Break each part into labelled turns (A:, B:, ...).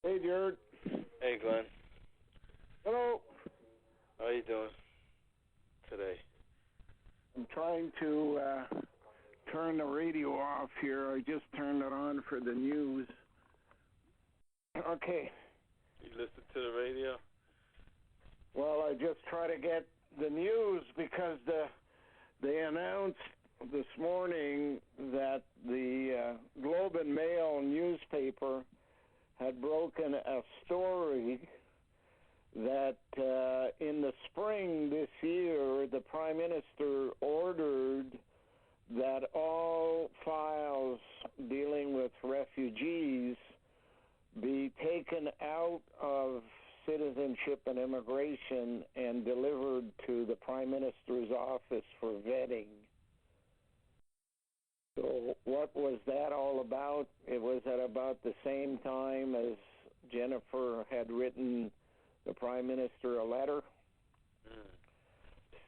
A: Hey, Jared.
B: Hey, Glenn.
A: Hello.
B: How are you doing today?
A: I'm trying to turn the radio off here. I just turned it on for the news. Okay.
B: You listen to the radio?
A: Well, I just try to get the news because they announced this morning that the Globe and Mail newspaper had broken a story that in the spring this year, the Prime Minister ordered that all files dealing with refugees be taken out of Citizenship and Immigration and delivered to the Prime Minister's office for vetting. So what was that all about? It was at about the same time as Jennifer had written the Prime Minister a letter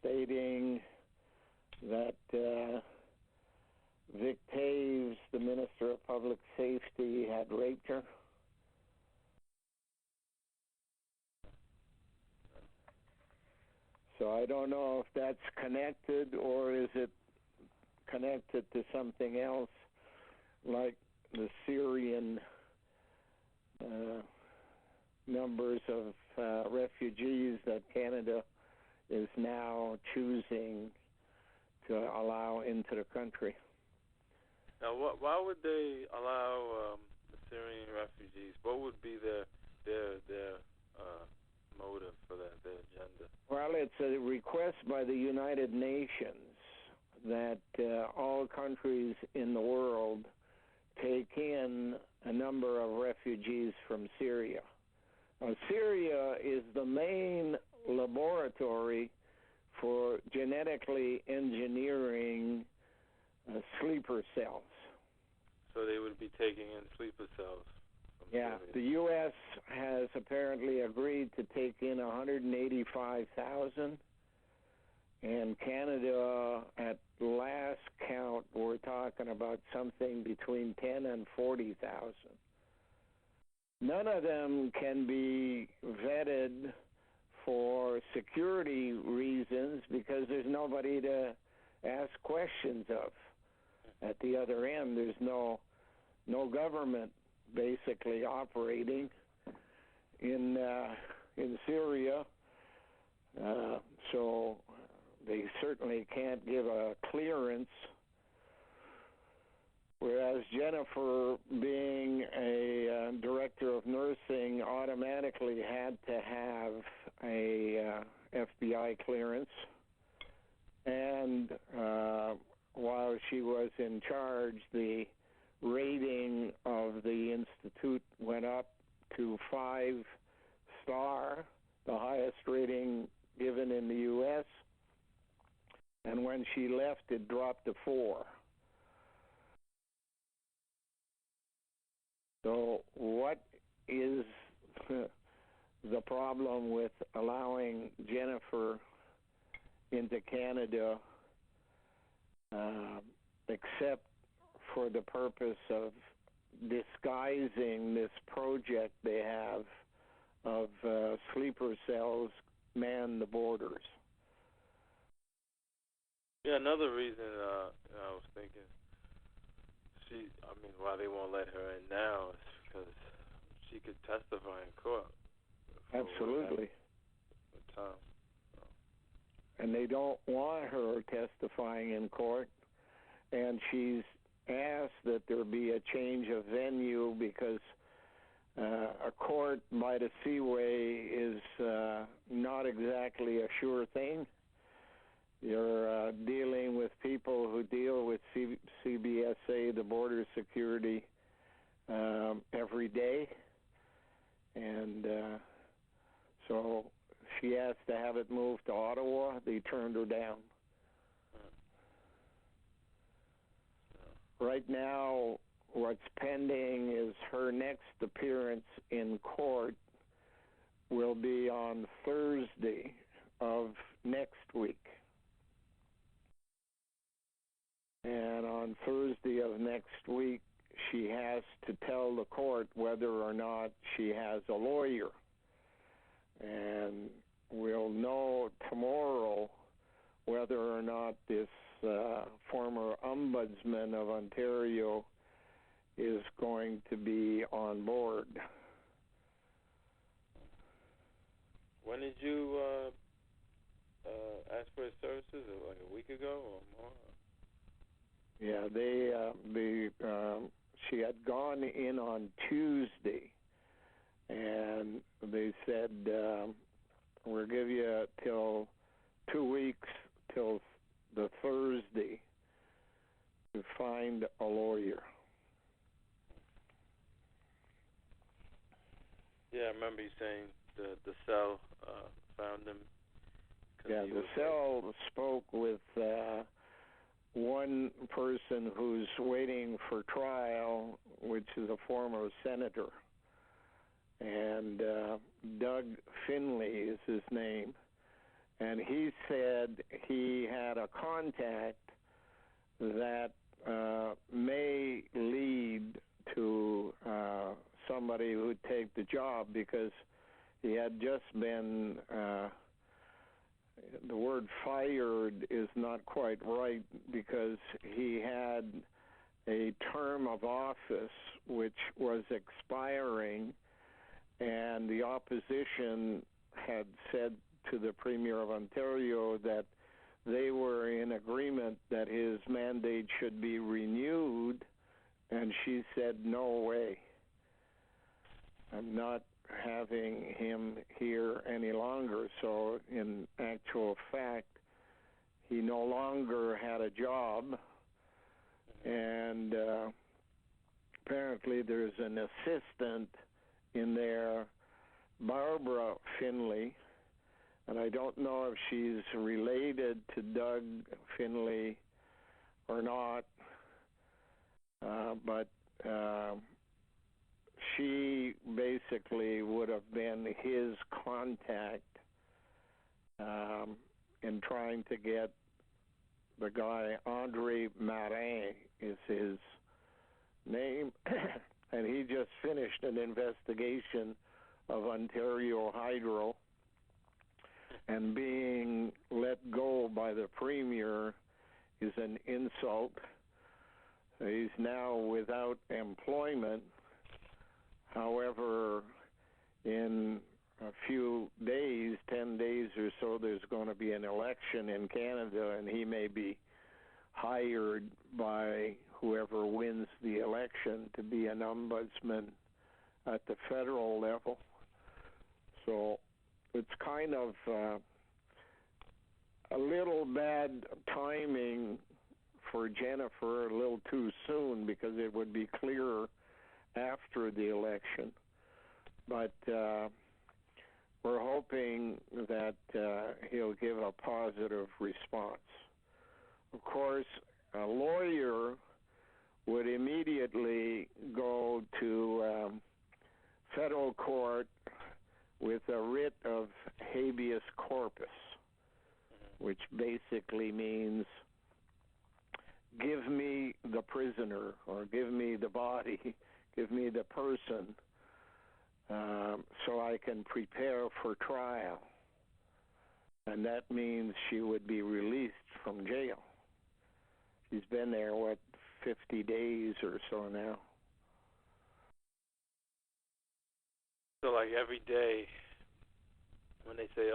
A: stating that Vic Taves, the Minister of Public Safety, had raped her. So I don't know if that's connected or is it connected to something else like the Syrian numbers of refugees that Canada is now choosing to allow into the country.
B: Now, why would they allow the Syrian refugees? What would be their motive for that, their agenda?
A: Well, it's a request by the United Nations that all countries in the world take in a number of refugees from Syria. Now, Syria is the main laboratory for genetically engineering sleeper cells.
B: So they would be taking in sleeper cells from
A: Yeah,
B: Syria.
A: the U.S. has apparently agreed to take in 185,000, and Canada, at last count, we're talking about something between 10 and 40,000. None of them can be vetted for security reasons because there's nobody to ask questions of. At the other end, there's no government basically operating in Syria, so they certainly can't give a clearance. Whereas Jennifer, being a director of nursing, automatically had to have a FBI clearance. And while she was in charge, the rating of the institute went up to 5-star, the highest rating given in the U.S. And when she left, it dropped to 4. So what is the problem with allowing Jennifer into Canada except for the purpose of disguising this project they have of sleeper cells man the borders?
B: Yeah, another reason I was thinking, why they won't let her in now is because she could testify in court.
A: Absolutely.
B: With Tom. So.
A: And they don't want her testifying in court, and she's asked that there be a change of venue because a court by the Seaway is not exactly a sure thing. You're dealing with people who deal with CBSA, the border security, every day. And so she asked to have it moved to Ottawa. They turned her down. Right now, what's pending is her next appearance in court will be on Thursday of next week. And on Thursday of next week, she has to tell the court whether or not she has a lawyer. And we'll know tomorrow whether or not this former ombudsman of Ontario is going to be on board.
B: When did you ask for his services? Like a week ago or more?
A: Yeah, she had gone in on Tuesday, and they said, we'll give you till 2 weeks, till the Thursday, to find a lawyer.
B: Yeah, I remember you saying the cell found him.
A: Yeah, the cell spoke with one person who's waiting for trial, which is a former senator. And Doug Finley is his name. And he said he had a contact that may lead to somebody who would take the job, because he had just been, the word fired is not quite right, because he had a term of office which was expiring, and the opposition had said to the Premier of Ontario that they were in agreement that his mandate should be renewed, and she said, no way. I'm not having him here any longer. So in actual fact, he no longer had a job, and apparently there's an assistant in there, Barbara Finley, and I don't know if she's related to Doug Finley or not, but she basically would have been his contact in trying to get the guy, Andre Marin is his name, and he just finished an investigation of Ontario Hydro, and being let go by the Premier is an insult. He's now without employment. However, in a few days, 10 days or so, there's going to be an election in Canada, and he may be hired by whoever wins the election to be an ombudsman at the federal level. So it's kind of a little bad timing for Jennifer, a little too soon, because it would be clearer after the election. But we're hoping that he'll give a positive response. Of course, a lawyer would immediately go to federal court with a writ of habeas corpus, which basically means give me the prisoner, or give me the body, give me the person, so I can prepare for trial. And that means she would be released from jail. She's been there, 50 days or so now.
B: So, like, every day when they say,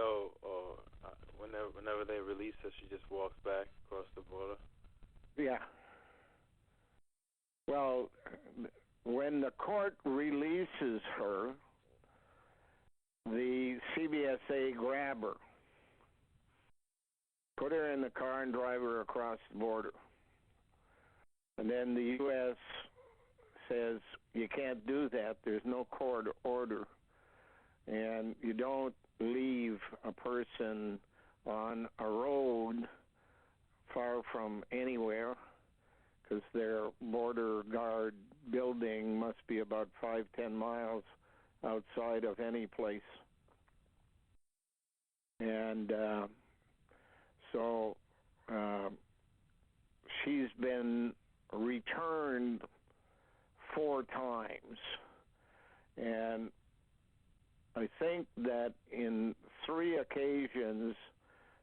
B: whenever they release her, she just walks back across the border?
A: Yeah. Well, when the court releases her, the CBSA grab her, put her in the car and drive her across the border. And then the U.S. says, you can't do that. There's no court order. And you don't leave a person on a road far from anywhere, because their border guard building must be about 5-10 miles outside of any place. And so she's been returned 4 times. And I think that in 3 occasions,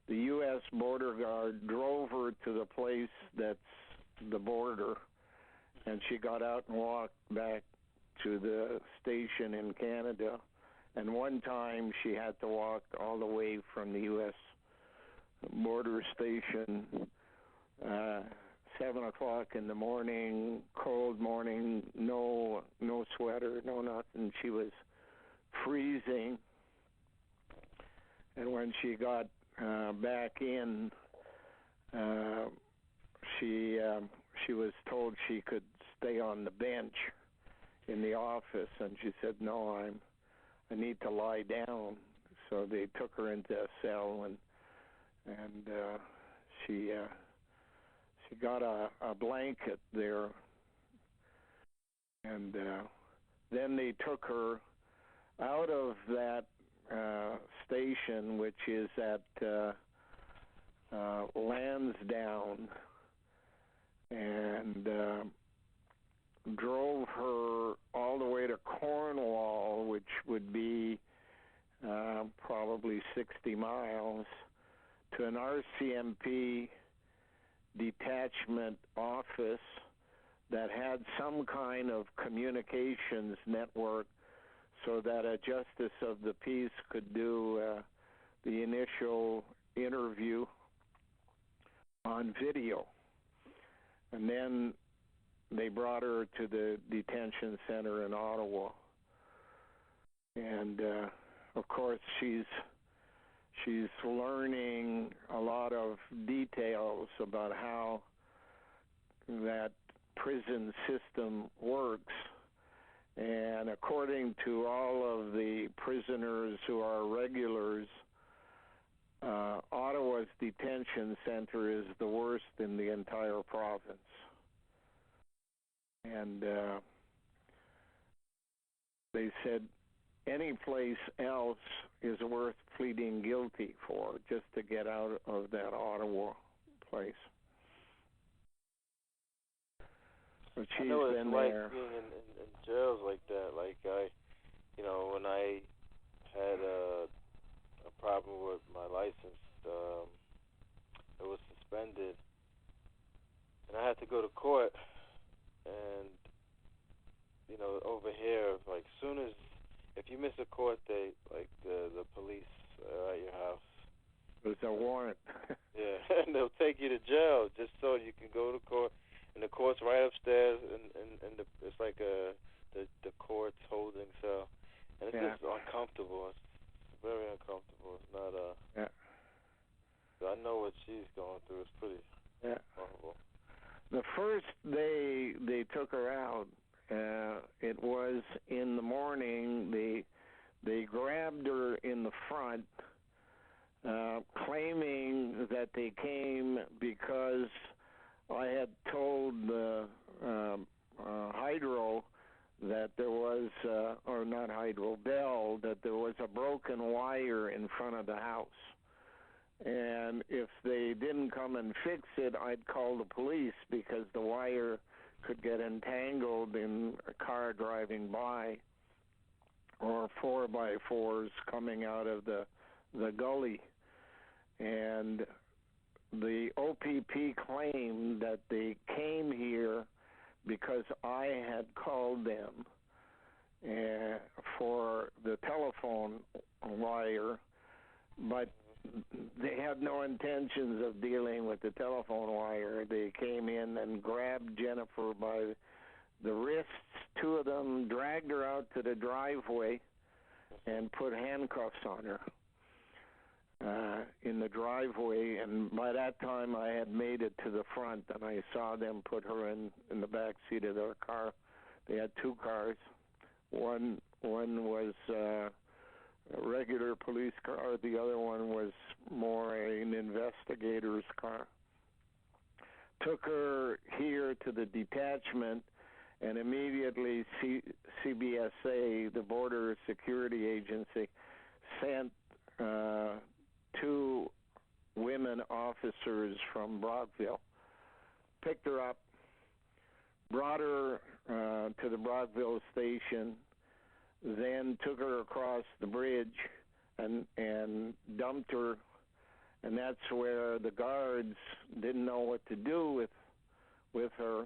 A: the U.S. border guard drove her to the place that's the border, and she got out and walked back to the station in Canada. And one time she had to walk all the way from the U.S. border station, 7 o'clock in the morning, cold morning, no sweater, no nothing. She was freezing. And when she got back in, she was told she could stay on the bench in the office, and she said, "No, I need to lie down." So they took her into a cell, and she got a blanket there, and then they took her out of that station, which is at Lansdowne, and drove her all the way to Cornwall, which would be probably 60 miles, to an RCMP detachment office that had some kind of communications network so that a justice of the peace could do the initial interview on video. And then they brought her to the detention center in Ottawa. And of course she's learning a lot of details about how that prison system works. And according to all of the prisoners who are regulars, Ottawa's detention center is the worst in the entire province. And they said any place else is worth pleading guilty for, just to get out of that Ottawa place. But she's
B: I know
A: been
B: it's
A: there.
B: like being in jails like that. Like when I had a problem with my license, it was suspended, and I had to go to court. And over here, like, soon as if you miss a court date, like the police are at your house.
A: There's a warrant.
B: Yeah, and they'll take you to jail just so you can go to court. And the court's right upstairs, and it's like the court's holding cell, and it's just uncomfortable. It's very uncomfortable. It's not
A: Yeah.
B: So I know what she's going through. It's pretty horrible.
A: The first day they took her out, it was in the morning. They grabbed her in the front, claiming that they came because I had told the Hydro that there was, or not Hydro, Bell, that there was a broken wire in front of the house. And if they didn't come and fix it, I'd call the police because the wire could get entangled in a car driving by or 4x4s coming out of the gully. And the OPP claimed that they came here because I had called them for the telephone wire, but they had no intentions of dealing with the telephone wire. They came in and grabbed Jennifer by the wrists, 2 of them, dragged her out to the driveway and put handcuffs on her in the driveway. And by that time I had made it to the front, and I saw them put her in the back seat of their car. They had 2 cars. One was a regular police car. The other one was more an investigator's car. Took her here to the detachment, and immediately CBSA, the Border Security Agency, sent 2 women officers from Brockville. Picked her up, brought her to the Brockville station, then took her across the bridge and dumped her, and that's where the guards didn't know what to do with her,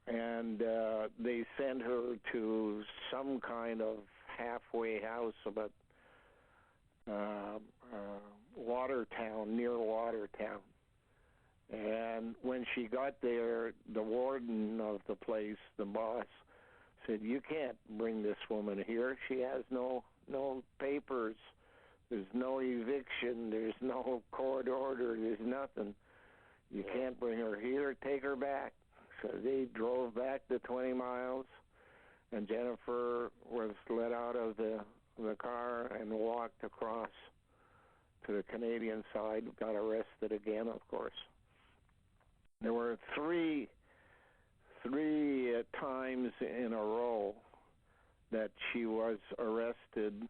A: and they sent her to some kind of halfway house about Watertown, near Watertown. And when she got there, the warden of the place, the boss, said, "You can't bring this woman here. She has no papers. There's no eviction. There's no court order. There's nothing. You can't bring her here. Take her back." So they drove back the 20 miles, and Jennifer was let out of the car and walked across to the Canadian side, got arrested again, of course. There were three times in a row that she was arrested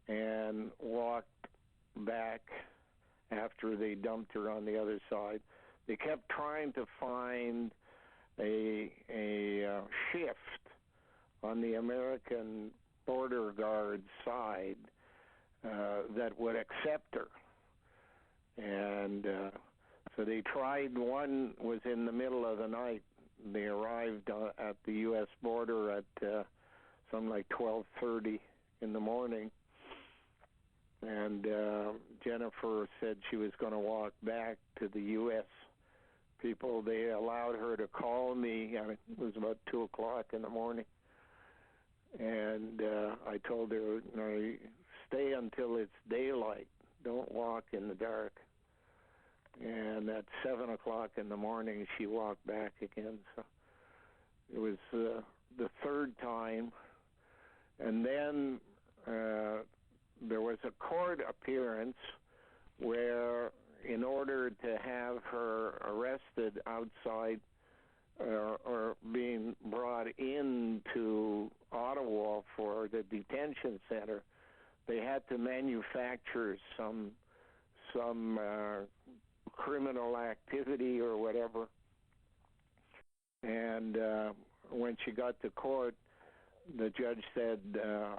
A: and walked back after they dumped her on the other side. They kept trying to find a shift on the American border guard side that would accept her. And so they tried. One was in the middle of the night. They arrived at the U.S. border at something like 12:30 in the morning. And Jennifer said she was going to walk back to the U.S. people. They allowed her to call me. It was about 2 o'clock in the morning. And I told her, "No, stay until it's daylight. Don't walk in the dark." And at 7 o'clock in the morning, she walked back again. So it was the third time. And then there was a court appearance where, in order to have her arrested outside or being brought into Ottawa for the detention center, they had to manufacture some criminal activity or whatever. And when she got to court, the judge said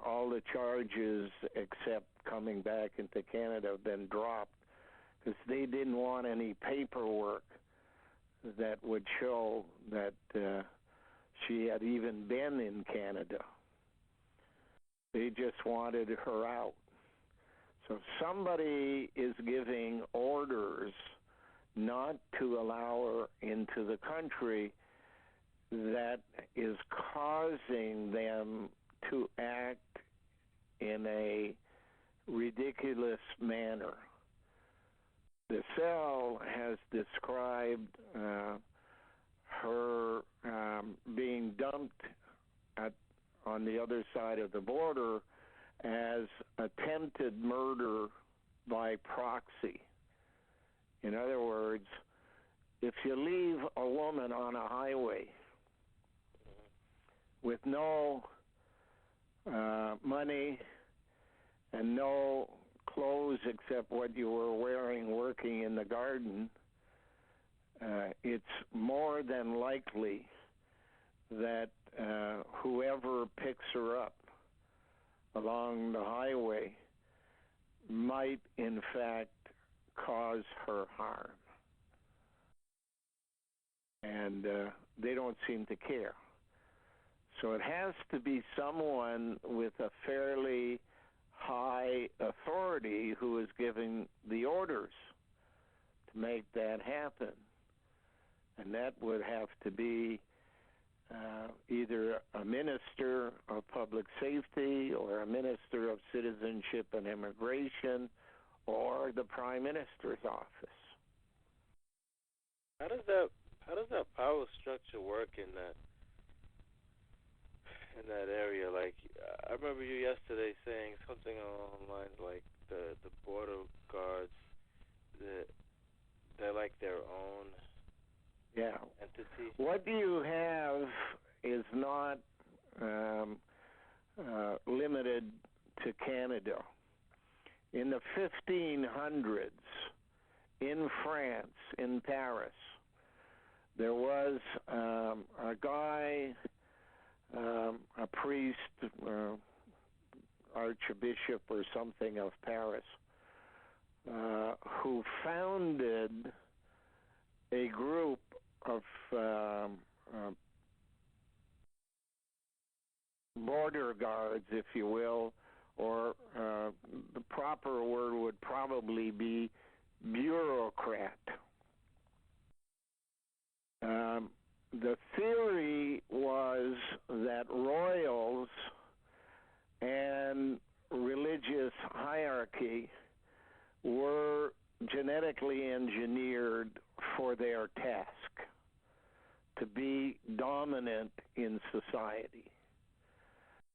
A: all the charges except coming back into Canada have been dropped, because they didn't want any paperwork that would show that she had even been in Canada. They just wanted her out. So somebody is giving orders not to allow her into the country that is causing them to act in a ridiculous manner. The Cell has described her being dumped on the other side of the border as attempted murder by proxy. In other words, if you leave a woman on a highway with no money and no clothes except what you were wearing working in the garden, it's more than likely that whoever picks her up along the highway might in fact cause her harm. And they don't seem to care. So it has to be someone with a fairly high authority who is giving the orders to make that happen. And that would have to be either a minister of public safety or a minister of citizenship and immigration or the prime minister's office.
B: How does that power structure work in that area? Like, I remember you yesterday saying something along the lines like the border guards, they're like their own entity.
A: What you have is not limited to Canada. In the 1500s, in France, in Paris, There was a guy, a priest, archbishop or something of Paris, who founded a group of border guards, if you will, or the proper word would probably be bureaucrat. The theory was that royals and religious hierarchy were genetically engineered for their task, to be dominant in society.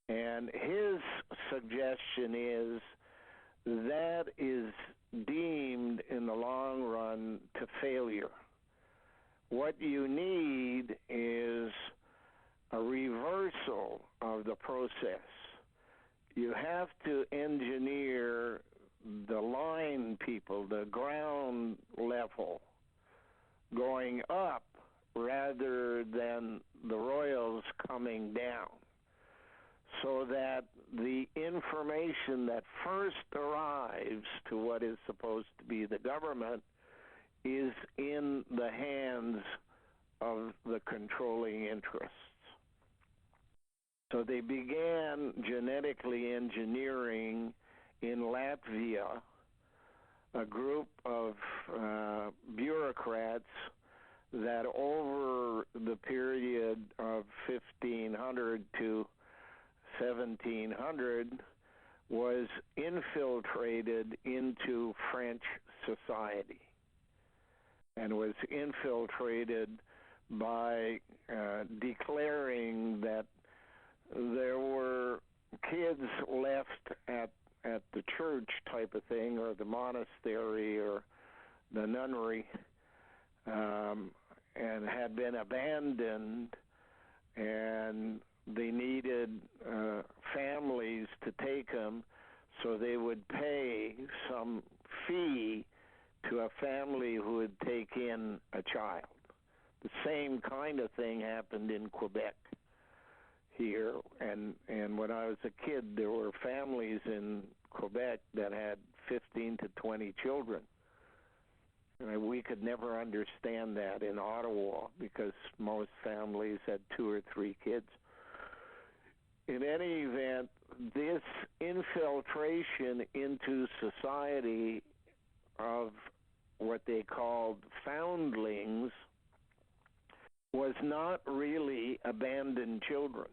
A: And his suggestion is that is deemed in the long run to failure. What you need is a reversal of the process. You have to engineer the line people, the ground level, going up rather than the royals coming down, so that the information that first arrives to what is supposed to be the government is in the hands of the controlling interests. So they began genetically engineering in Latvia a group of bureaucrats that over the period of 1500 to 1700 was infiltrated into French society, and was infiltrated by declaring that there were kids left at the church type of thing, or the monastery or the nunnery, and had been abandoned, and they needed families to take them, so they would pay some fee to a family who would take in a child. The same kind of thing happened in Quebec here, and when I was a kid, there were families in Quebec that had 15 to 20 children. And we could never understand that in Ottawa because most families had 2 or 3 kids. In any event, this infiltration into society of what they called foundlings was not really abandoned children,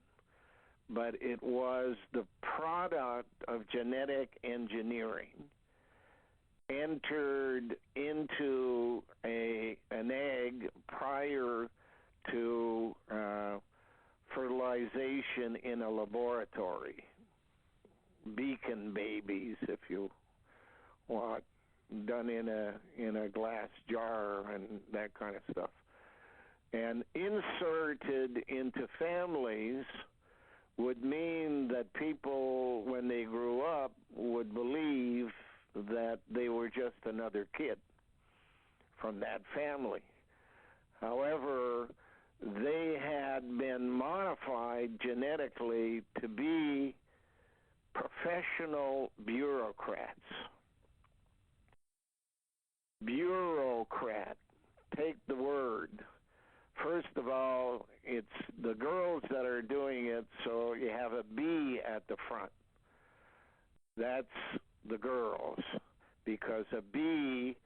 A: but it was the product of genetic engineering entered into an egg prior to fertilization in a laboratory. Beacon babies, if you want, done in a glass jar and that kind of stuff, and inserted into families would mean that people, when they grew up, would believe that they were just another kid from that family. However, they had been modified genetically to be professional bureaucrats. Bureaucrat, take the word. First of all, it's the girls that are doing it, so you have a B at the front. That's the girls, because a B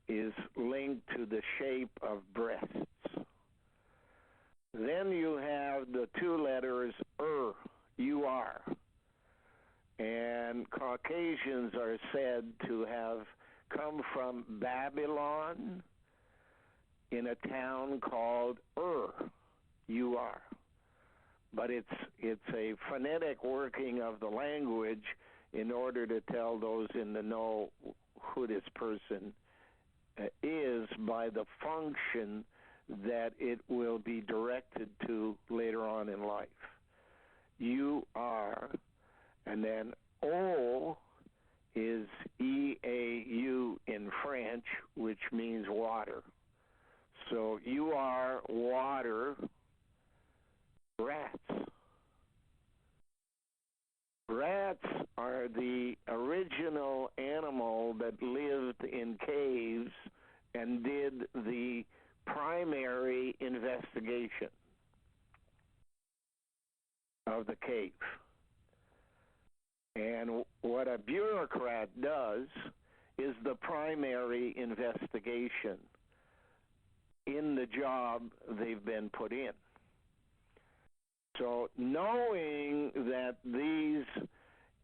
A: is linked to the shape of breasts. Then you have the 2 letters U-R. And Caucasians are said to have come from Babylon in a town called U-R. But it's a phonetic working of the language in order to tell those in the know who this person is by the function that it will be directed to later on in life. U-R, and then O is E-A-U in French, which means water. So you are water, rats. Rats are the original animal that lived in caves and did the primary investigation of the cave. And what a bureaucrat does is the primary investigation in the job they've been put in. So knowing that these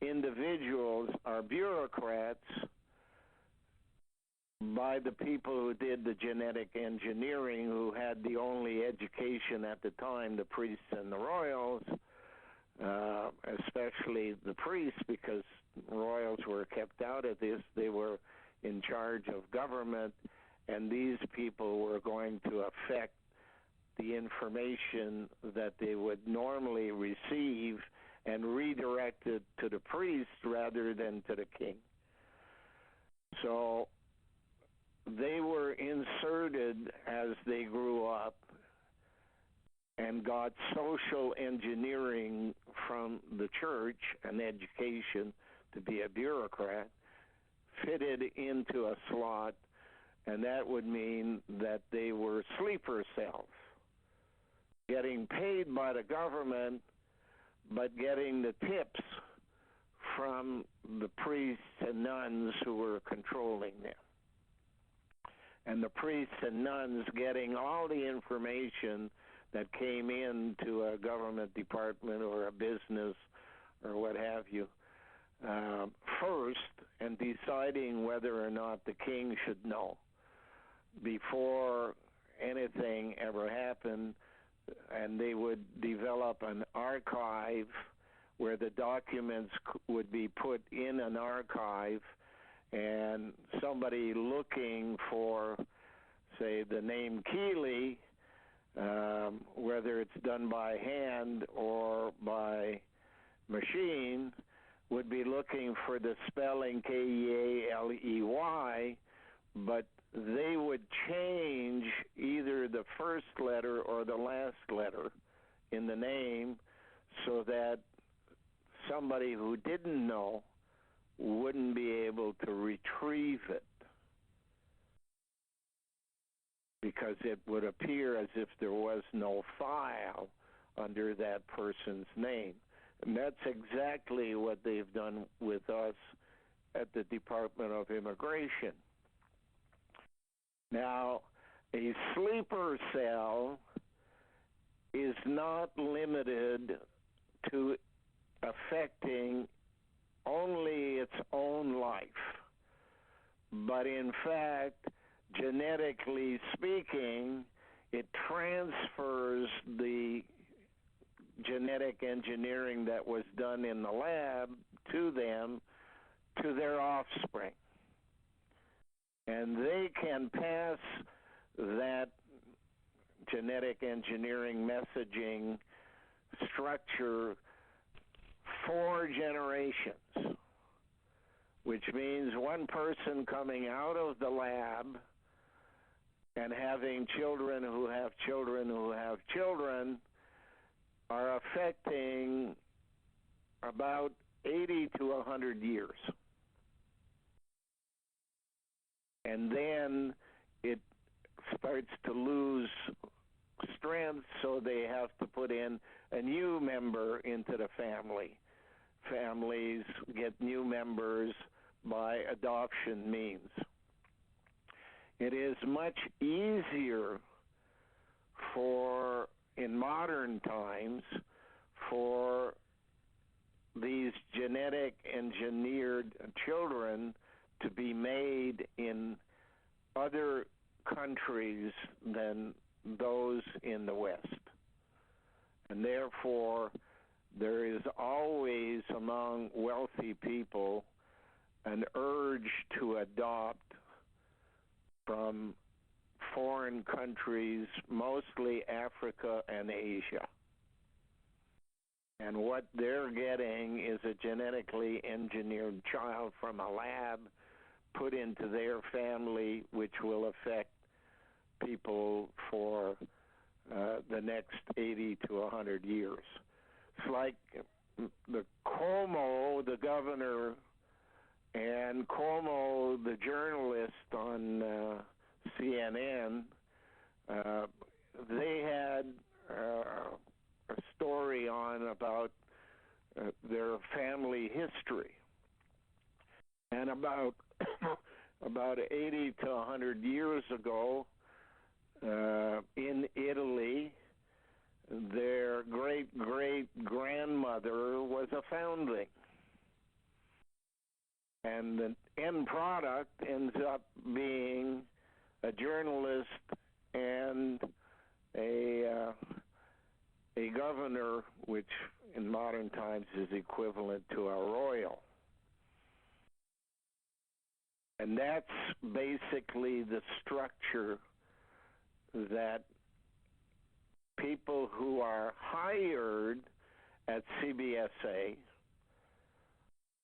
A: individuals are bureaucrats by the people who did the genetic engineering, who had the only education at the time, the priests and the royals, especially the priests, because royals were kept out of this. They were in charge of government, and these people were going to affect the information that they would normally receive and redirect it to the priest rather than to the king. So they were inserted as they grew up and got social engineering from the church and education to be a bureaucrat, fitted into a slot, and that would mean that they were sleeper cells, getting paid by the government, but getting the tips from the priests and nuns who were controlling them. And the priests and nuns getting all the information that came into a government department or a business or what have you first, and deciding whether or not the king should know before anything ever happened. And they would develop an archive where the documents would be put in an archive, and somebody looking for, say, the name Kealey, whether it's done by hand or by machine, would be looking for the spelling Kealey, but they would change either the first letter or the last letter in the name so that somebody who didn't know wouldn't be able to retrieve it, because it would appear as if there was no file under that person's name. And that's exactly what they've done with us at the Department of Immigration. Now, a sleeper cell is not limited to affecting only its own life, but in fact, genetically speaking, it transfers the genetic engineering that was done in the lab to them, to their offspring. And they can pass that genetic engineering messaging structure 4 generations, which means one person coming out of the lab and having children who have children who have children are affecting about 80 to 100 years. And then it starts to lose strength, so they have to put in a new member into the family. Families get new members by adoption means. It is much easier in modern times, for these genetic engineered children to be made in other countries than those in the West. And therefore, there is always among wealthy people an urge to adopt from foreign countries, mostly Africa and Asia. And what they're getting is a genetically engineered child from a lab put into their family, which will affect people for the next 80 to 100 years. It's like the Cuomo, the governor, and Cuomo, the journalist on CNN, they had a story on about their family history. And about 80 to 100 years ago, in Italy, their great-great-grandmother was a foundling. And the end product ends up being a journalist and a governor, which in modern times is equivalent to a royal. And that's basically the structure that people who are hired at CBSA,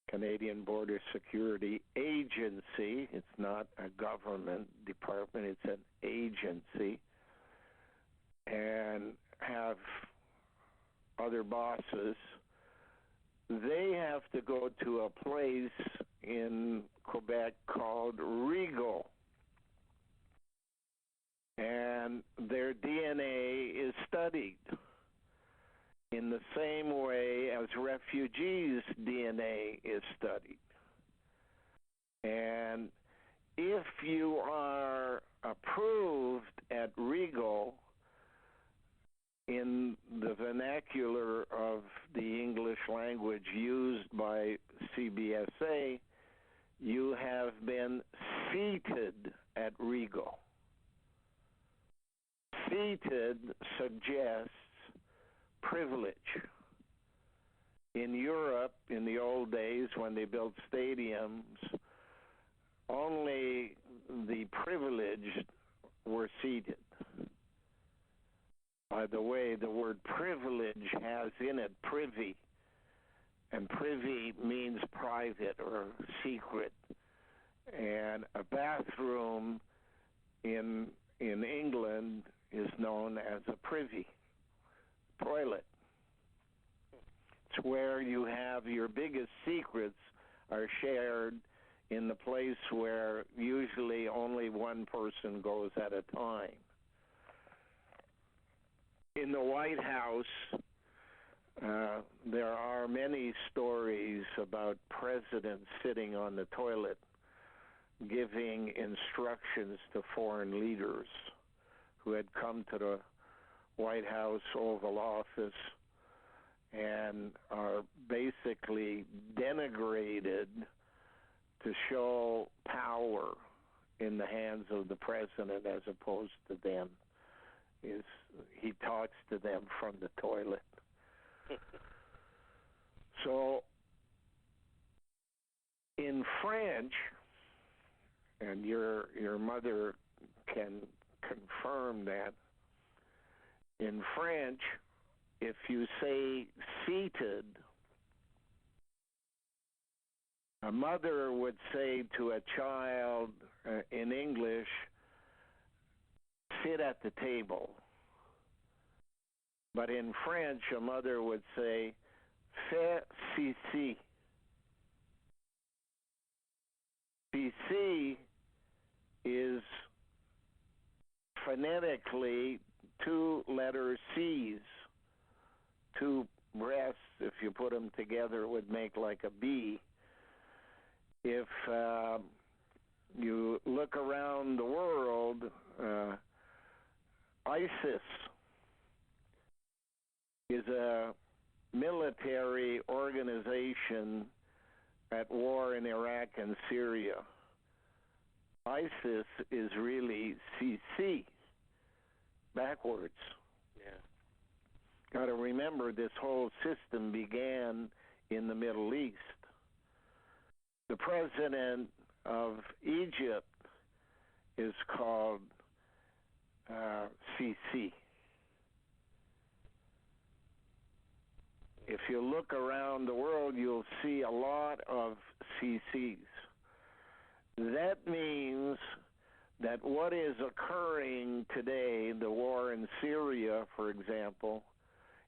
A: Canadian Border Security Agency, it's not a government department, it's an agency, and have other bosses, they have to go to a place in Quebec called Rigaud. And their DNA is studied in the same way as refugees' DNA is studied. And if you are approved at Rigaud, in the vernacular of the English language used by CBSA, you have been seated at Rigaud. Seated suggests privilege. In Europe, in the old days when they built stadiums, only the privileged were seated. By the way, the word privilege has in it privy, and privy means private or secret. And a bathroom in England is known as a privy toilet. It's where you have your biggest secrets are shared in the place where usually only one person goes at a time. In the White House, there are many stories about presidents sitting on the toilet giving instructions to foreign leaders who had come to the White House Oval Office and are basically denigrated to show power in the hands of the president as opposed to them. He talks to them from the toilet. So in French, and your mother can confirm that, in French, if you say seated, a mother would say to a child in English, sit at the table. But in French, a mother would say, fais cici. Cici is phonetically two letter C's. Two breasts, if you put them together, would make like a B. If you look around the world, ISIS is a military organization at war in Iraq and Syria. ISIS is really CC, backwards.
B: Yeah.
A: Got to remember, this whole system began in the Middle East. The president of Egypt is called CC. If you look around the world, you'll see a lot of CCs. That means that what is occurring today, the war in Syria, for example,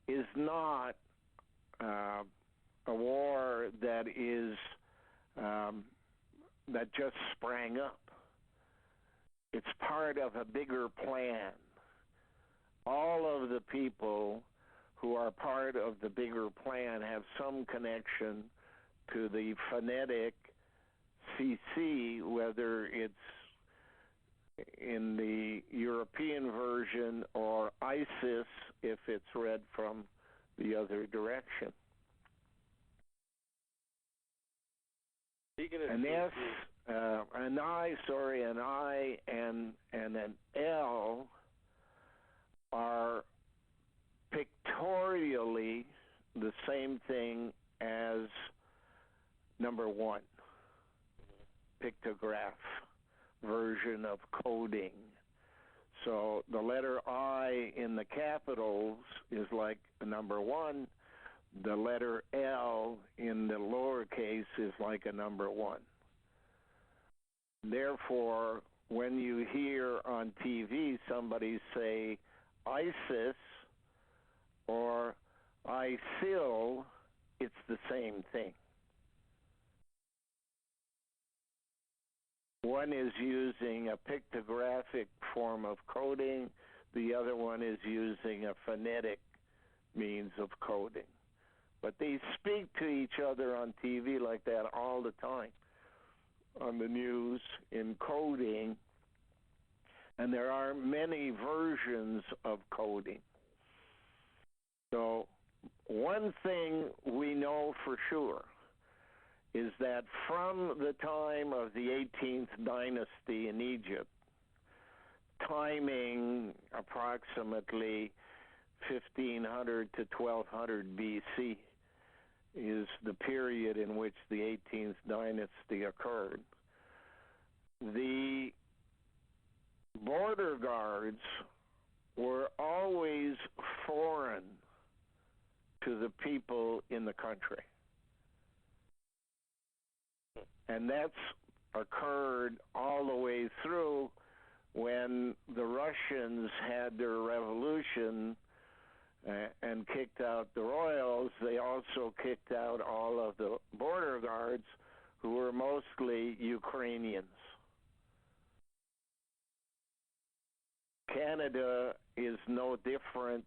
A: is not a war that is that just sprang up. It's part of a bigger plan. All of the people who are part of the bigger plan have some connection to the phonetic CC, whether it's in the European version or ISIS if it's read from the other direction. An S, an I and an L are pictorially the same thing as number one, pictograph version of coding. So the letter I in the capitals is like a number one. The letter L in the lowercase is like a number one. Therefore, when you hear on TV somebody say ISIS or ISIL, it's the same thing. One is using a pictographic form of coding, the other one is using a phonetic means of coding. But they speak to each other on TV like that all the time, on the news, in coding, and there are many versions of coding. So one thing we know for sure is that from the time of the 18th dynasty in Egypt, timing approximately 1500 to 1200 BC is the period in which the 18th dynasty occurred. The border guards were always foreign to the people in the country. And that's occurred all the way through when the Russians had their revolution and kicked out the royals. They also kicked out all of the border guards, who were mostly Ukrainians. Canada is no different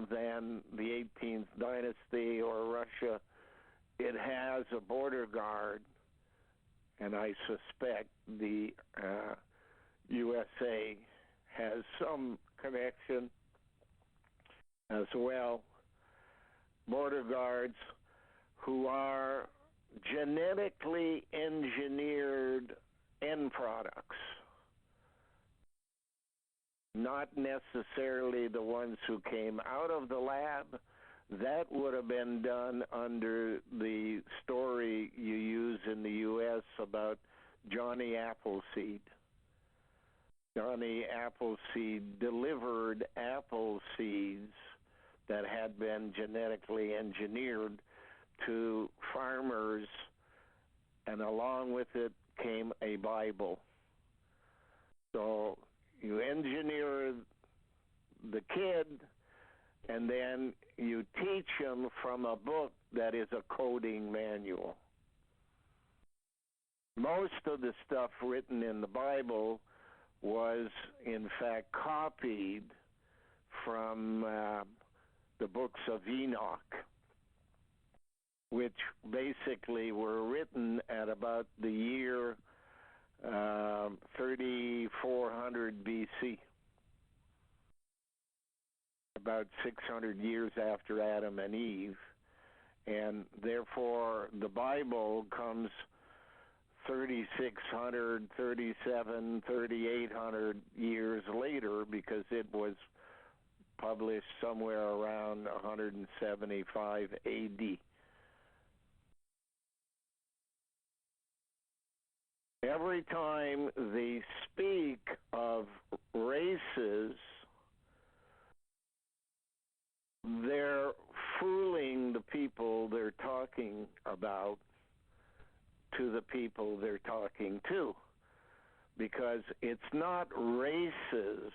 A: than the 18th dynasty or Russia. It has a border guard, and I suspect the USA has some connection as well. Border guards who are genetically engineered end products, not necessarily the ones who came out of the lab. That would have been done under the story you use in the U.S. about Johnny Appleseed. Johnny Appleseed delivered apple seeds that had been genetically engineered to farmers, and along with it came a Bible. So you engineer the kid, and then you teach him from a book that is a coding manual. Most of the stuff written in the Bible was, in fact, copied from the books of Enoch, which basically were written at about the year 3400 BC. About 600 years after Adam and Eve, and therefore the Bible comes 3600, 37, 3800 years later, because it was published somewhere around 175 AD. Every time they speak of races, they're fooling the people they're talking about to the people they're talking to. because it's not races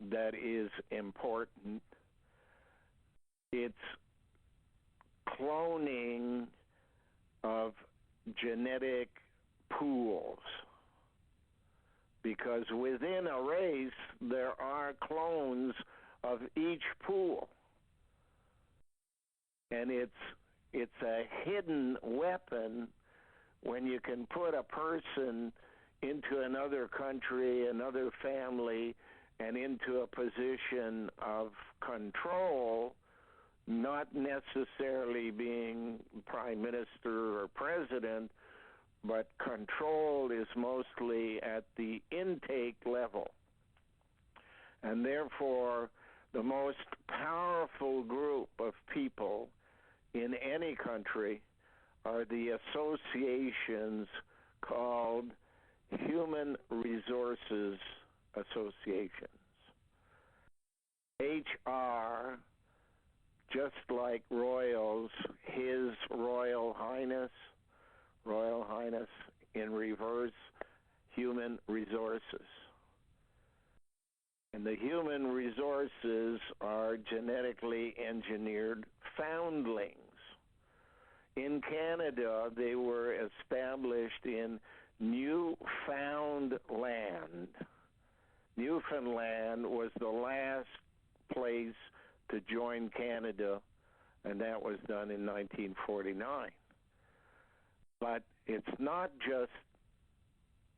A: that is important. It's cloning of genetic pools. Because within a race, there are clones of each pool. And it's a hidden weapon when you can put a person into another country, another family, and into a position of control, not necessarily being prime minister or president, but control is mostly at the intake level. And therefore, the most powerful group of people in any country are the associations called Human Resources Associations. HR, just like royals, His Royal Highness in reverse, Human Resources. And the human resources are genetically engineered foundlings. In Canada, they were established in Newfoundland. Newfoundland was the last place to join Canada, and that was done in 1949. But it's not just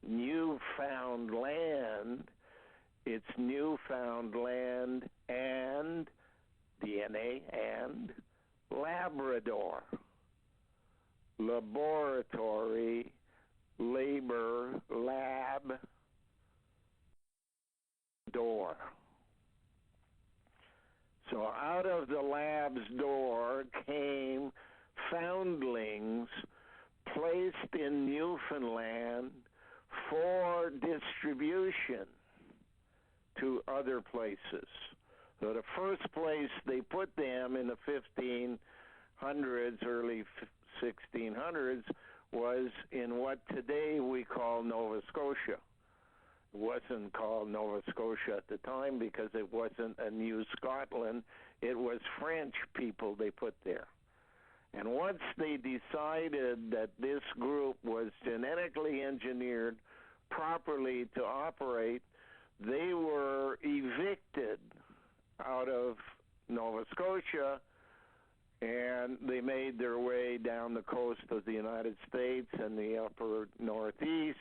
A: Newfoundland, it's Newfoundland and DNA and Labrador. Laboratory, labor, lab, door. So out of the lab's door came foundlings placed in Newfoundland for distribution to other places. So the first place they put them in the 1500s, early 1600s, was in what today we call Nova Scotia. It wasn't called Nova Scotia at the time because it wasn't a New Scotland. It was French people they put there. And once they decided that this group was genetically engineered properly to operate, they were evicted out of Nova Scotia, and they made their way down the coast of the United States and the upper Northeast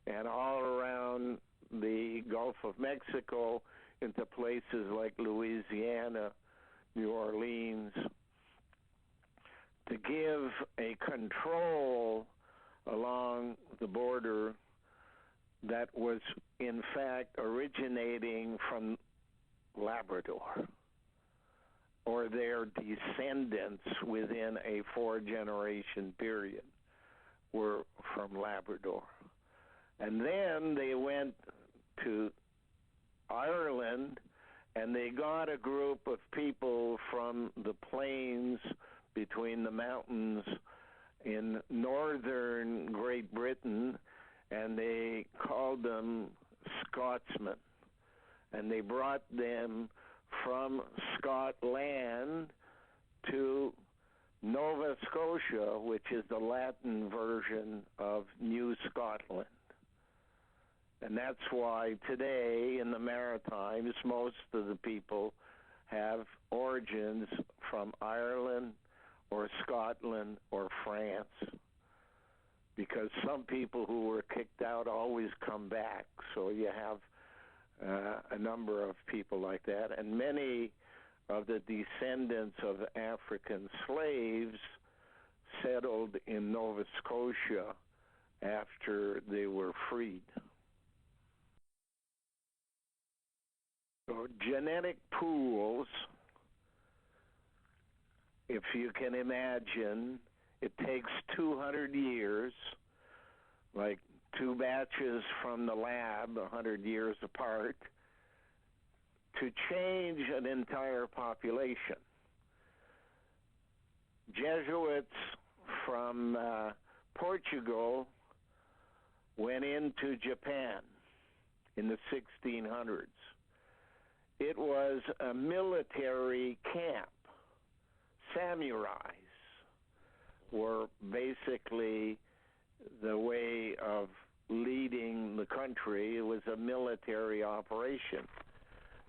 A: and all around the Gulf of Mexico into places like Louisiana, New Orleans, to give a control along the border that was in fact originating from Labrador, or their descendants within a 4-generation period were from Labrador. And then they went to Ireland, and they got a group of people from the plains between the mountains in northern Great Britain, and they called them Scotsmen. And they brought them from Scotland to Nova Scotia, which is the Latin version of New Scotland. And that's why today in the Maritimes, most of the people have origins from Ireland or Scotland or France, because some people who were kicked out always come back. So you have a number of people like that. And many of the descendants of African slaves settled in Nova Scotia after they were freed. So genetic pools, if you can imagine, it takes 200 years, like 2 batches from the lab, 100 years apart, to change an entire population. Jesuits from Portugal went into Japan in the 1600s. It was a military camp. Samurais were basically the way of leading the country. It was a military operation.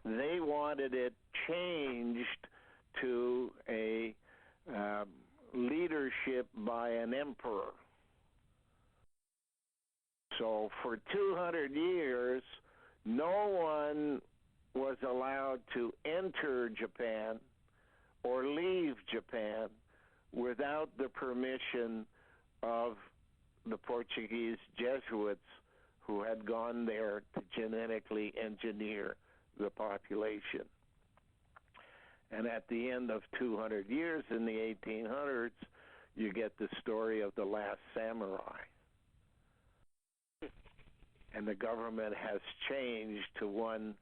A: They wanted it changed to a leadership by an emperor. So for 200 years, no one was allowed to enter Japan or leave Japan without the permission of the Portuguese Jesuits who had gone there to genetically engineer the population. And at the end of 200 years in the 1800s, you get the story of the last samurai. And the government has changed to one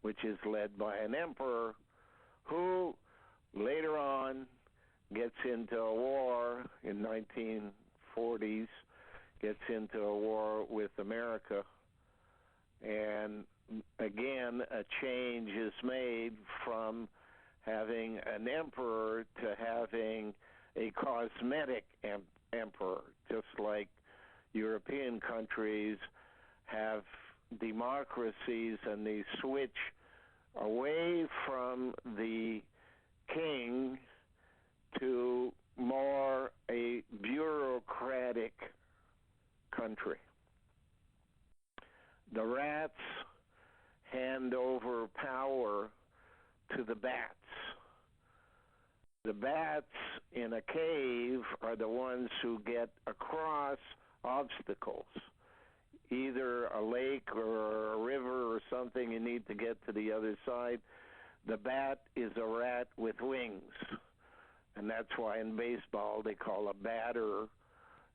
A: which is led by an emperor who later on gets into a war in 1940s, gets into a war with America, and again a change is made from having an emperor to having a cosmetic emperor, just like European countries have democracies and they switch away from the king to more a bureaucratic country. The rats hand over power to the bats. The bats in a cave are the ones who get across obstacles. Either a lake or a river or something, you need to get to the other side. The bat is a rat with wings. And that's why in baseball they call a batter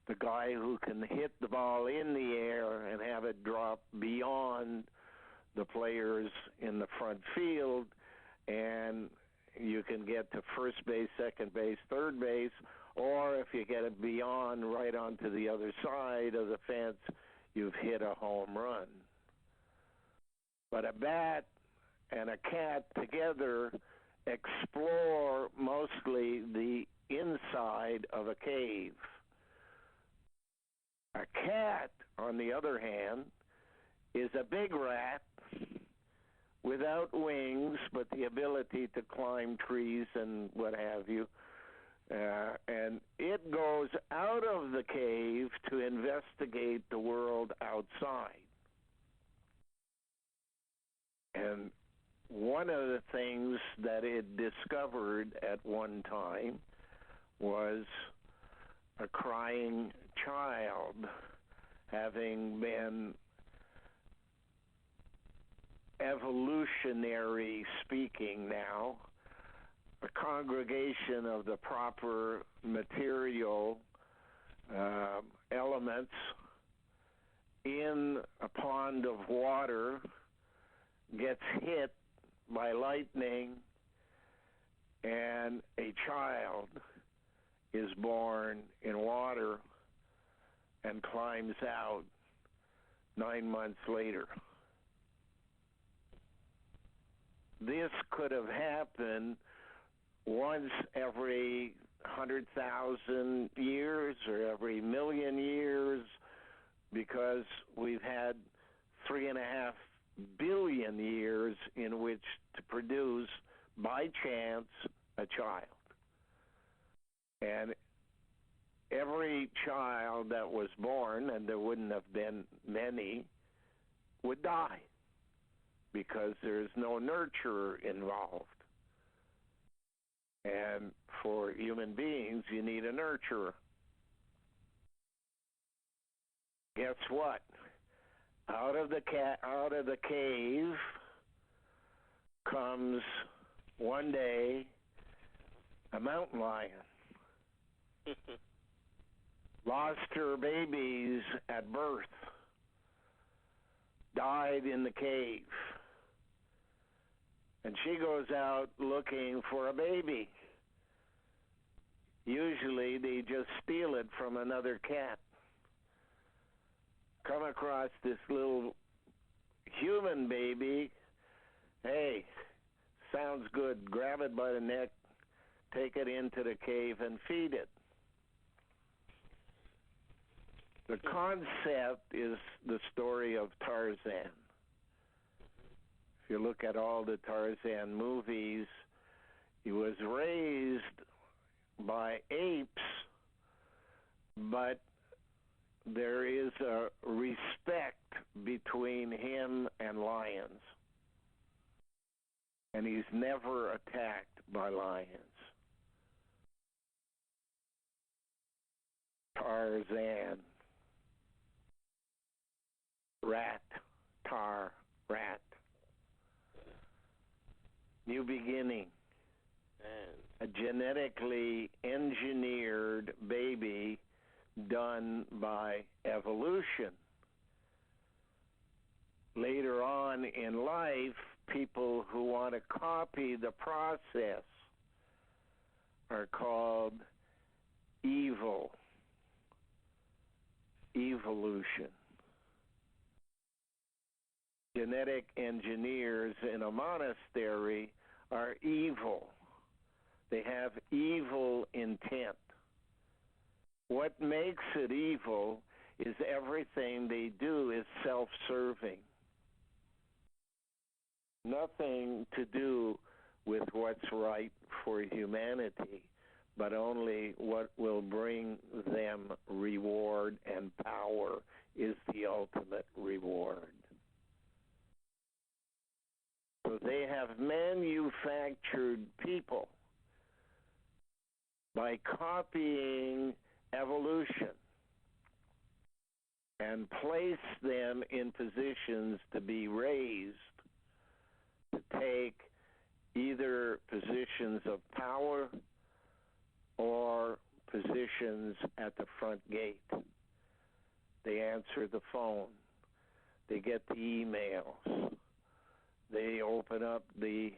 A: the guy who can hit the ball in the air and have it drop beyond the players in the front field, and you can get to first base, second base, third base, or if you get it beyond right onto the other side of the fence, you've hit a home run. But a bat and a cat together explore mostly the inside of a cave. A cat, on the other hand, is a big rat without wings, but the ability to climb trees and what have you. And it goes out of the cave to investigate the world outside. And one of the things that it discovered at one time was a crying child, having been, evolutionary speaking now, a congregation of the proper material elements in a pond of water gets hit by lightning, and a child is born in water and climbs out 9 months later. This could have happened once every 100,000 years or every million years, because we've had 3.5 billion years in which to produce, by chance, a child. And every child that was born, and there wouldn't have been many, would die because there's no nurturer involved. And for human beings, you need a nurturer. Guess what? Out of the cave comes one day a mountain lion. Lost her babies at birth. Died in the cave. And she goes out looking for a baby. Usually they just steal it from another cat. come across this little human baby. Hey, sounds good. Grab it by the neck, take it into the cave, and feed it. The concept is the story of Tarzan. If you look at all the Tarzan movies, he was raised by apes, but there is a respect between him and lions. And he's never attacked by lions. Tarzan. Rat. Tar. Rat. New beginning. A genetically engineered baby done by evolution. Later on in life, people who want to copy the process are called evil. Evolution. Genetic engineers in a monastery are evil. They have evil intent. What makes it evil is everything they do is self-serving. Nothing to do with what's right for humanity, but only what will bring them reward, and power is the ultimate reward. So they have manufactured people by copying evolution and place them in positions to be raised, to take either positions of power or positions at the front gate. They answer the phone. They get the emails. They open up the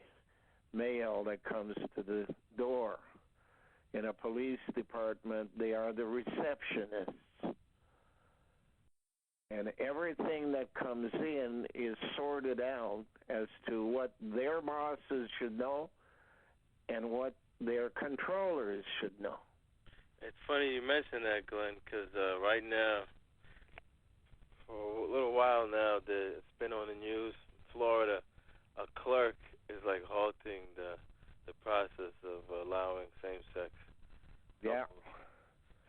A: mail that comes to the door. In a police department, they are the receptionists. And everything that comes in is sorted out as to what their bosses should know and what their controllers should know.
B: It's funny you mentioned that, Glenn, because right now, for a little while now, it's been on the news. Florida, a clerk is like halting the process of allowing same-sex.
A: Yeah.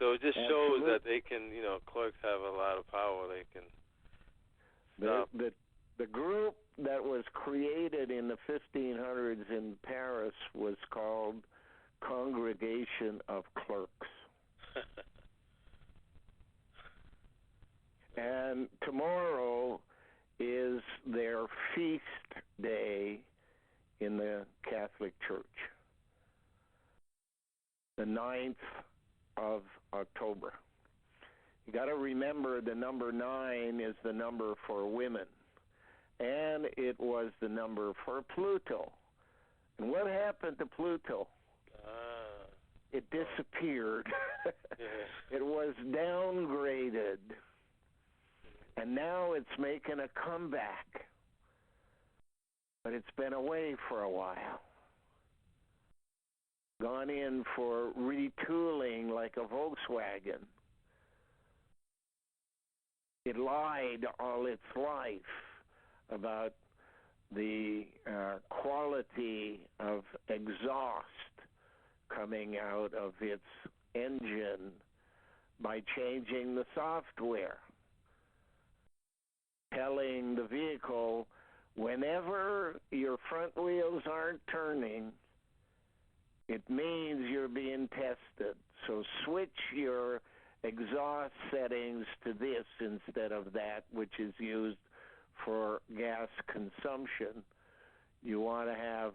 B: So it just shows that they can, clerks have a lot of power. They can stop.
A: The group that was created in the 1500s in Paris was called Congregation of Clerks. And tomorrow is their feast day in the Catholic Church. The 9th of October. You got to remember the number 9 is the number for women. And it was the number for Pluto. And what happened to Pluto? It disappeared. It was downgraded. And now it's making a comeback. But it's been away for a while. Gone in for retooling like a Volkswagen. It lied all its life about the quality of exhaust coming out of its engine by changing the software, telling the vehicle whenever your front wheels aren't turning, it means you're being tested. So switch your exhaust settings to this instead of that, which is used for gas consumption. You want to have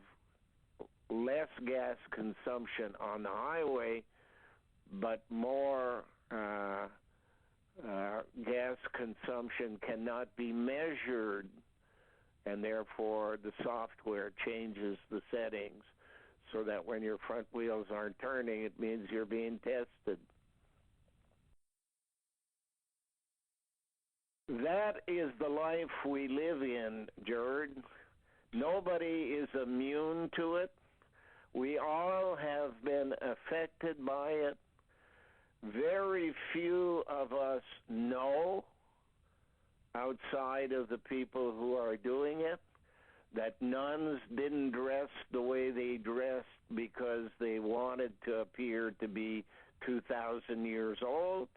A: less gas consumption on the highway, but more gas consumption cannot be measured, and therefore the software changes the settings so that when your front wheels aren't turning, it means you're being tested. life we live in, Jared. Nobody is immune to it. We all have been affected by it. Very few of us know, outside of the people who are doing it, that nuns didn't dress the way they dressed because they wanted to appear to be 2,000 years old.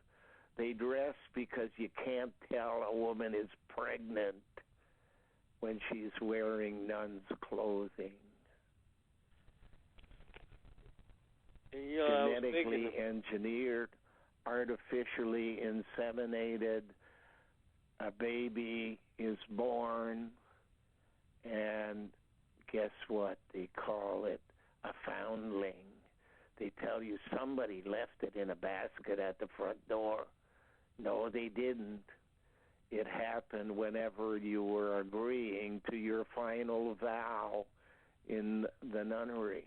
A: They dress because you can't tell a woman is pregnant when she's wearing nun's clothing. Genetically engineered, artificially inseminated, a baby is born, and guess what? They call it a foundling. They tell you somebody left it in a basket at the front door. No, they didn't. It happened whenever you were agreeing to your final vow in the nunnery.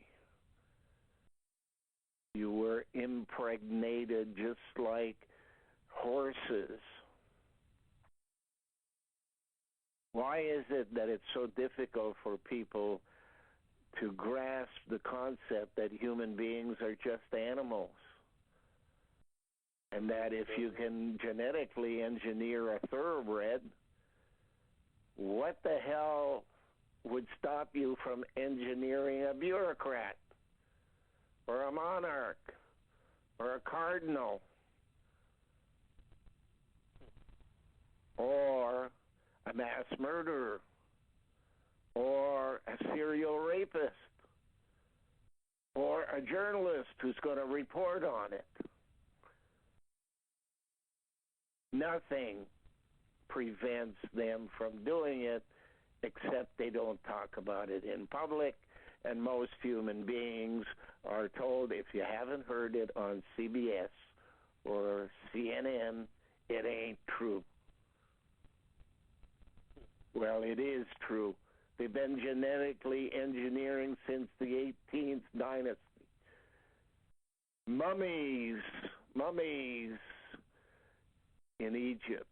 A: You were impregnated just like horses. Why is it that it's so difficult for people to grasp the concept that human beings are just animals? And that if you can genetically engineer a thoroughbred, what the hell would stop you from engineering a bureaucrat or a monarch or a cardinal or a mass murderer or a serial rapist or a journalist who's going to report on it? Nothing prevents them from doing it, except they don't talk about it in public, and most human beings are told, if you haven't heard it on CBS or CNN, it ain't true. Well, it is true. They've been genetically engineering since the 18th dynasty. Mummies in Egypt.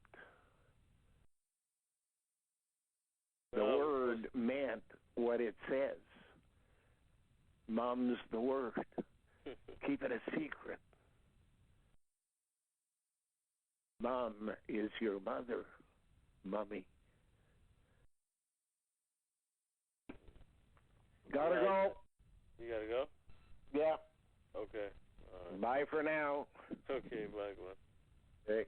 A: The word meant what it says. Mum's the word. Keep it a secret. Mum is your mother, mummy. Gotta go.
B: You gotta go?
A: Yeah.
B: Okay.
A: Bye for now.
B: Okay, bye, Glenn.
A: Okay.